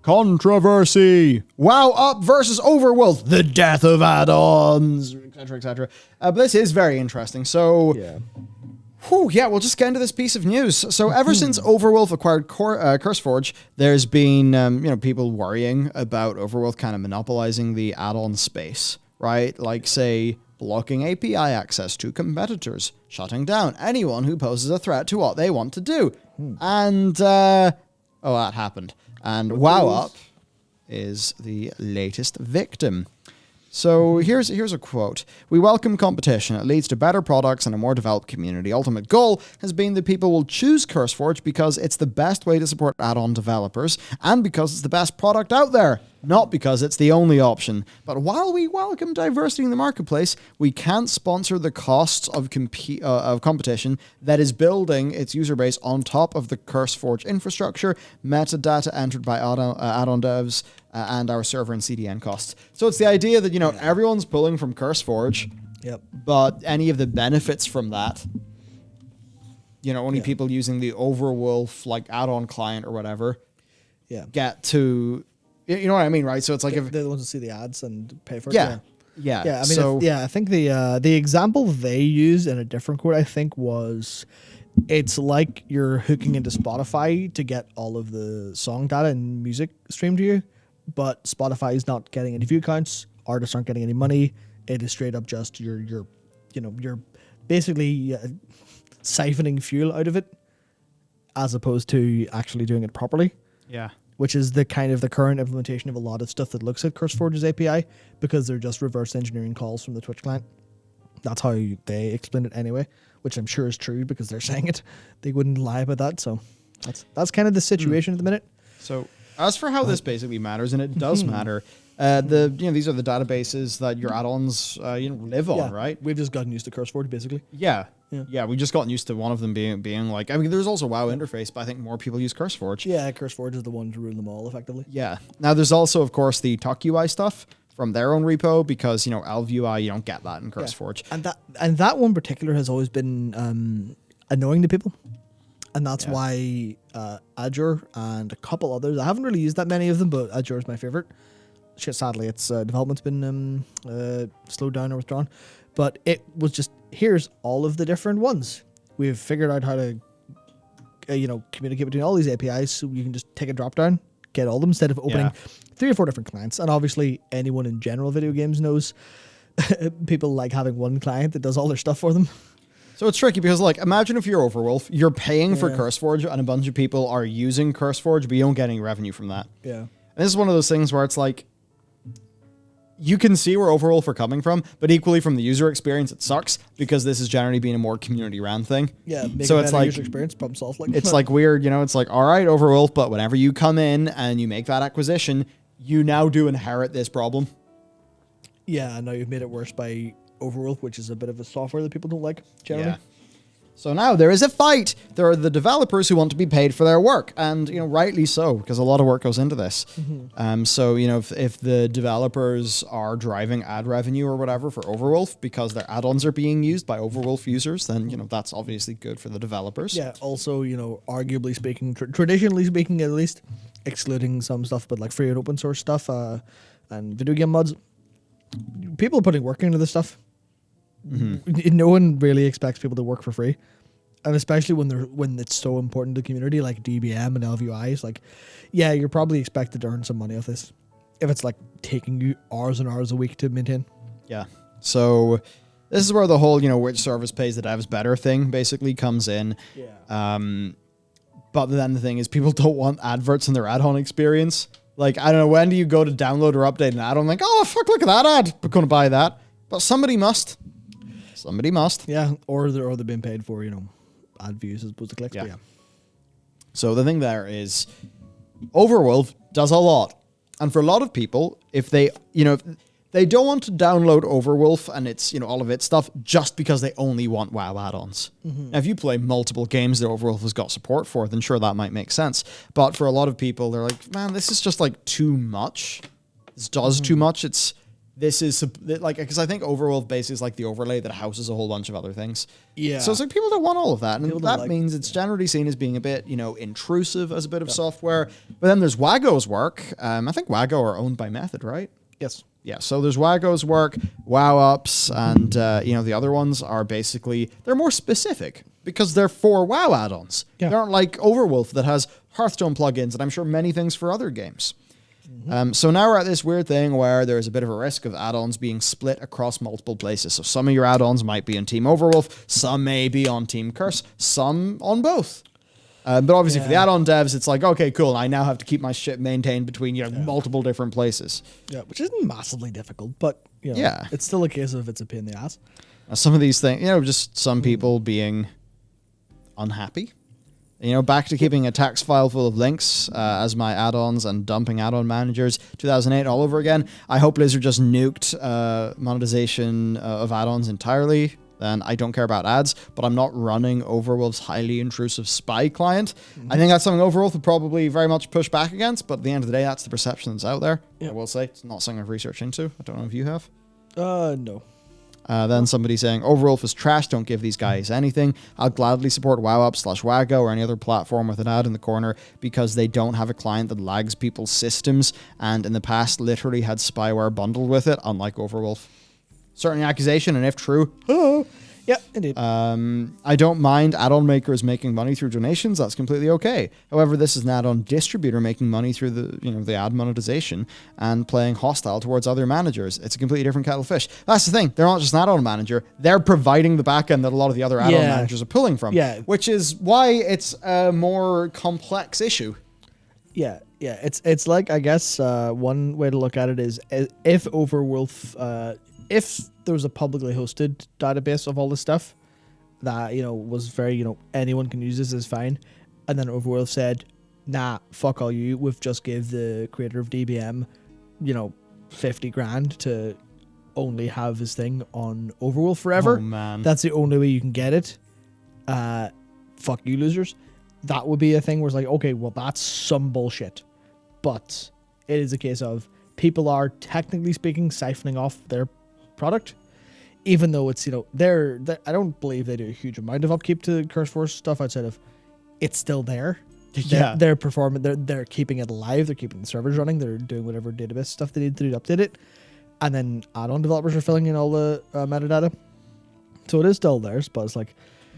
controversy. WowUp versus Overwolf. The death of add-ons, etc., etc. But this is very interesting. So, we'll just get into this piece of news. So, ever since Overwolf acquired Curseforge, there's been people worrying about Overwolf kind of monopolizing the add-on space, right? Like, say, blocking API access to competitors, shutting down anyone who poses a threat to what they want to do. And, that happened. And WowUp is the latest victim. So here's a quote. "We welcome competition. It leads to better products and a more developed community. Ultimate goal has been that people will choose Curseforge because it's the best way to support add-on developers and because it's the best product out there, not because it's the only option. But while we welcome diversity in the marketplace, we can't sponsor the costs of competition that is building its user base on top of the Curseforge infrastructure, metadata entered by add-on devs, and our server and CDN costs." So it's the idea that, everyone's pulling from Curseforge, but any of the benefits from that, only people using the Overwolf, add-on client or whatever, get to... You know what I mean, right? So it's like if they're the ones who see the ads and pay for it. Yeah. I mean, I think the example they used in a different quote, I think, was it's like you're hooking into Spotify to get all of the song data and music streamed to you, but Spotify is not getting any view counts. Artists aren't getting any money. It is straight up just you're basically siphoning fuel out of it, as opposed to actually doing it properly. Yeah. Which is the current implementation of a lot of stuff that looks at Curseforge's API, because they're just reverse engineering calls from the Twitch client. That's how they explain it anyway, which I'm sure is true because they're saying it. They wouldn't lie about that. So that's kind of the situation at the minute. So as for how this basically matters, and it does matter, these are the databases that your add-ons live on, right? We've just gotten used to Curseforge basically. Yeah, we've just gotten used to one of them being like, I mean, there's also WoW interface, but I think more people use Curseforge. Yeah, Curseforge is the one to rule them all effectively. Yeah. Now there's also, of course, the Tuck UI stuff from their own repo, because Elv UI, you don't get that in Curseforge. Yeah. And that one in particular has always been annoying to people. And that's why Azure and a couple others, I haven't really used that many of them, but Azure is my favorite. Sadly, its development's been slowed down or withdrawn. But it was just, here's all of the different ones. We've figured out how to, communicate between all these APIs, so you can just take a drop down, get all of them, instead of opening 3 or 4 different clients. And obviously, anyone in general video games knows people like having one client that does all their stuff for them. So it's tricky because, imagine if you're Overwolf, you're paying for Curseforge, and a bunch of people are using Curseforge, but you don't get any revenue from that. Yeah. And this is one of those things where it's like, you can see where Overwolf are coming from, but equally from the user experience, it sucks because this has generally been a more community-ran thing. Yeah, make so a it's better like user experience, problem solved. It's like weird, it's like, all right, Overwolf, but whenever you come in and you make that acquisition, you now do inherit this problem. Yeah, I know you've made it worse by Overwolf, which is a bit of a software that people don't like generally. Yeah. So now there is a fight. There are the developers who want to be paid for their work, and rightly so, because a lot of work goes into this. So if the developers are driving ad revenue or whatever for Overwolf because their add-ons are being used by Overwolf users, then that's obviously good for the developers. Yeah. Also, arguably speaking, traditionally speaking, at least, excluding some stuff, but like free and open source stuff and video game mods, people are putting work into this stuff. No one really expects people to work for free, and especially when it's so important to the community, like DBM and LVUI. It's like, you're probably expected to earn some money off this if it's like taking you hours and hours a week to maintain. Yeah. So this is where the whole which service pays the devs better thing basically comes in. Yeah. But then the thing is, people don't want adverts in their add-on experience. Like, I don't know, when do you go to download or update an add-on? Like, oh fuck, look at that ad. I'm gonna buy that. But somebody must. Somebody must. Yeah, or they're being paid for, ad views as opposed to clicks. Yeah. So the thing there is, Overwolf does a lot. And for a lot of people, if they, if they don't want to download Overwolf and it's, all of its stuff just because they only want WoW add-ons. Now, if you play multiple games that Overwolf has got support for, then sure, that might make sense. But for a lot of people, they're like, man, this is just too much. This does too much. this is like, because I think Overwolf basically is like the overlay that houses a whole bunch of other things. Yeah. So it's like people don't want all of that, and People that don't means it's generally seen as being a bit, intrusive as a bit of software. But then there's Wago's work. I think Wago are owned by Method, right? Yes. Yeah, so there's Wago's work, WowUps, and the other ones are basically, they're more specific because they're for WoW add-ons. Yeah. They aren't like Overwolf that has Hearthstone plugins and I'm sure many things for other games. So now we're at this weird thing where there's a bit of a risk of add-ons being split across multiple places. So some of your add-ons might be on Team Overwolf, some may be on Team Curse, some on both. But obviously for the add-on devs, it's like, okay, cool, I now have to keep my shit maintained between multiple different places. Yeah, which isn't massively difficult, but it's still a case of it's a pain in the ass. Some of these things, just some people being unhappy. Back to keeping a text file full of links as my add-ons and dumping add-on managers 2008 all over again. I hope Blizzard just nuked monetization of add-ons entirely. Then I don't care about ads, but I'm not running Overwolf's highly intrusive spy client. I think that's something Overwolf would probably very much push back against, but at the end of the day, that's the perception that's out there. I will say, it's not something I've researched into. I don't know if you have. No. Then somebody saying, Overwolf is trash, don't give these guys anything. I'll gladly support WowUp/Wago or any other platform with an ad in the corner because they don't have a client that lags people's systems and in the past literally had spyware bundled with it, unlike Overwolf. Certainly an accusation, and if true, yeah, indeed. I don't mind add-on makers making money through donations. That's completely okay. However, this is an add-on distributor making money through the ad monetization and playing hostile towards other managers. It's a completely different kettle of fish. That's the thing. They're not just an add-on manager. They're providing the backend that a lot of the other add-on managers are pulling from. Yeah. Which is why it's a more complex issue. Yeah. It's like, I guess, one way to look at it is if Overwolf... if there was a publicly hosted database of all this stuff that, was very, anyone can use this is fine. And then Overwolf said, nah, fuck all you. We've just gave the creator of DBM, 50 grand to only have his thing on Overwolf forever. Oh, man. That's the only way you can get it. Fuck you, losers. That would be a thing where it's like, okay, well, that's some bullshit. But it is a case of people are, technically speaking, siphoning off their product, even though it's they're I don't believe they do a huge amount of upkeep to Curseforge stuff outside of it's still there. They're performing. They're keeping it alive. They're keeping the servers running. They're doing whatever database stuff they need to do to update it, and then add-on developers are filling in all the metadata. So it is still theirs, but it's like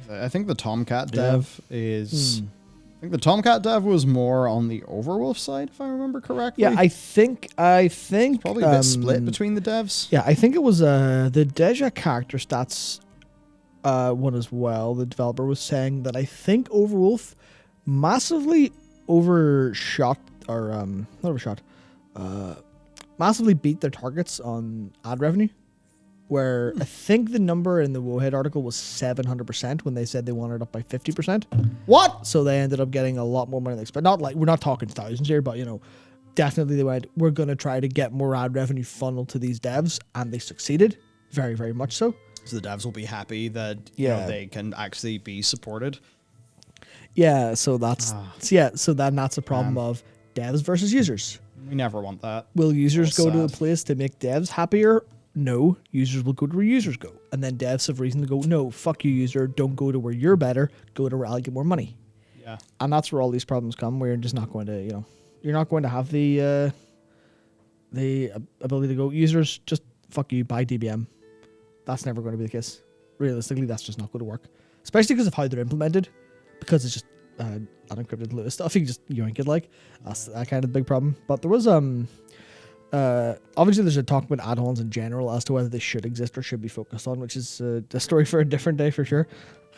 I think the Tomcat dev is. I think the Tomcat dev was more on the Overwolf side, if I remember correctly. Yeah, I think it's probably a bit split between the devs. Yeah, I think it was the Deja character stats one as well. The developer was saying that I think Overwolf massively overshot or not overshot, massively beat their targets on ad revenue. Where I think the number in the Wowhead article was 700% when they said they wanted it up by 50%. What? So they ended up getting a lot more money than they expected. Not like, we're not talking thousands here, but definitely they went, we're going to try to get more ad revenue funneled to these devs, and they succeeded. Very, very much so. So the devs will be happy that they can actually be supported. Yeah, so that's so then that's a problem of devs versus users. We never want that. Will users go to a place to make devs happier? No, users will go to where users go. And then devs have reason to go, no, fuck you, user. Don't go to where you're better. Go to where I'll get more money. Yeah. And that's where all these problems come, where you're just not going to, you're not going to have the ability to go, users, just fuck you, buy DBM. That's never going to be the case. Realistically, that's just not going to work. Especially because of how they're implemented. Because it's just unencrypted Lewis stuff. You can just yoink it like. That's that kind of big problem. But there was, obviously there's a talk about add-ons in general as to whether they should exist or should be focused on, which is a story for a different day for sure.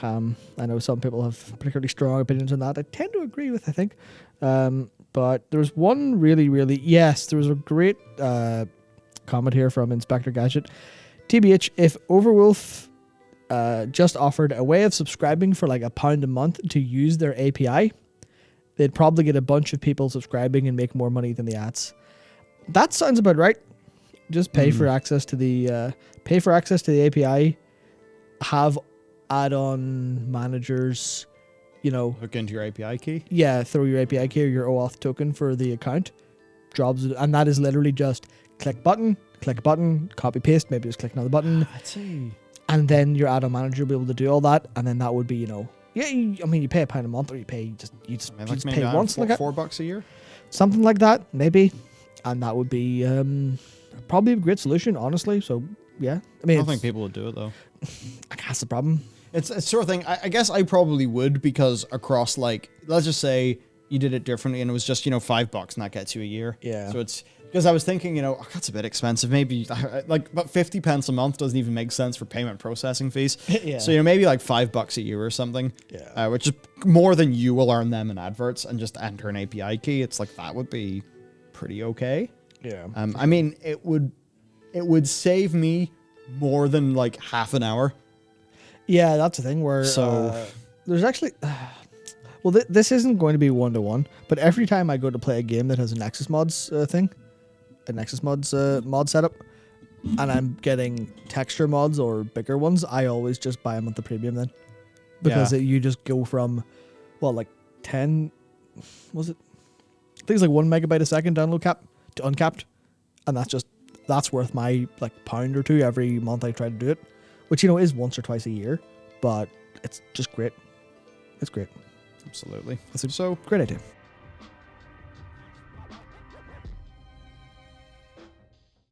I know some people have particularly strong opinions on that. I tend to agree with, I think. But there was one really, there was a great comment here from Inspector Gadget. TBH, if Overwolf just offered a way of subscribing for like £1 a month to use their API, they'd probably get a bunch of people subscribing and make more money than the ads. That sounds about right. Just pay for access to the API. Have add-on managers, hook into your API key. Yeah, throw your API key or your OAuth token for the account. Jobs, and that is literally just click button, click a button, copy paste, maybe just click another button, Let's see. and then your add-on manager will be able to do all that, and then that would be, yeah, you pay £1 a month, or you just pay once, like $4 a year, something like that, maybe, and that would be probably a great solution, honestly. So yeah, I mean, I don't think people would do it though. That's the problem. It's a sort of thing. I guess I probably would, because across, like, let's just say you did it differently and it was just, $5 and that gets you a year. Yeah. So it's because I was thinking, that's a bit expensive. Maybe but 50 pence a month doesn't even make sense for payment processing fees. Yeah. So, maybe like $5 a year or something. Yeah. Which is more than you will earn them in adverts, and just enter an API key. It's like, that would be pretty okay. Yeah. I mean, it would save me more than like half an hour. Yeah, that's the thing where there's actually well, this isn't going to be 1-to-1, but every time I go to play a game that has a Nexus mods mod setup, and I'm getting texture mods or bigger ones, I always just buy them at the premium then, because you just go from 10, was it? I think it's like 1 megabyte a second download cap to uncapped, and that's worth my £1 or £2 every month I try to do it, which is once or twice a year, but it's just great. It's great. Absolutely. That's a great idea.